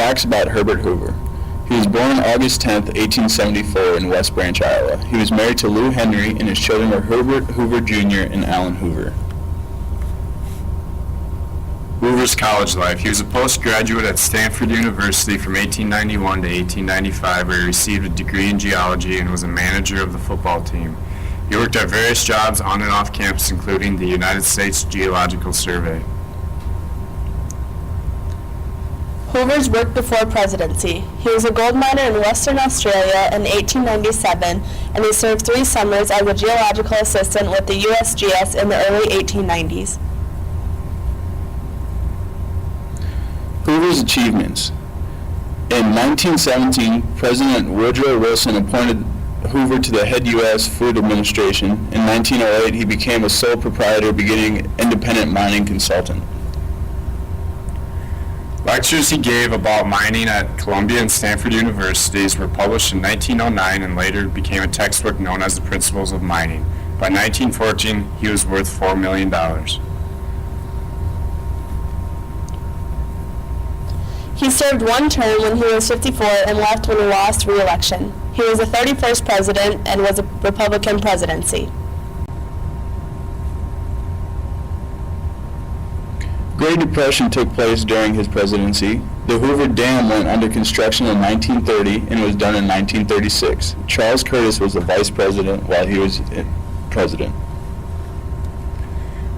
Facts about Herbert Hoover. He was born August 10, 1874 in West Branch, Iowa. He was married to Lou Henry, and his children were Herbert Hoover Jr. and Allen Hoover. Hoover's college life. He was a postgraduate at Stanford University from 1891 to 1895, where he received a degree in geology and was a manager of the football team. He worked at various jobs on and off campus, including the United States Geological Survey. Hoover's work before presidency. He was a gold miner in Western Australia in 1897, and he served 3 summers as a geological assistant with the USGS in the early 1890s. Hoover's achievements. In 1917, President Woodrow Wilson appointed Hoover to the head U.S. Food Administration. In 1908, he became a sole proprietor, beginning independent mining consultant. Lectures he gave about mining at Columbia and Stanford Universities were published in 1909 and later became a textbook known as The Principles of Mining. By 1914, he was worth $4 million. He served 1 term when he was 54 and left when he lost re-election. He was the 31st president and was a Republican presidency. Great Depression took place during his presidency. The Hoover Dam went under construction in 1930 and was done in 1936. Charles Curtis was the vice president while he was president.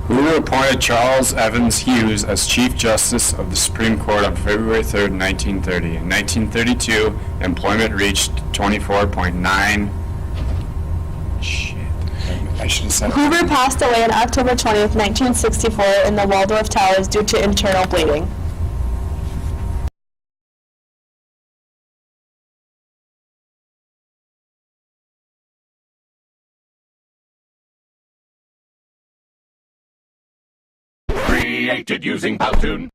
Hoover appointed Charles Evans Hughes as Chief Justice of the Supreme Court on February 3, 1930. In 1932, employment reached 24.9. I should have said it. Hoover passed away on October 20th, 1964 in the Waldorf Towers due to internal bleeding. Created using Powtoon.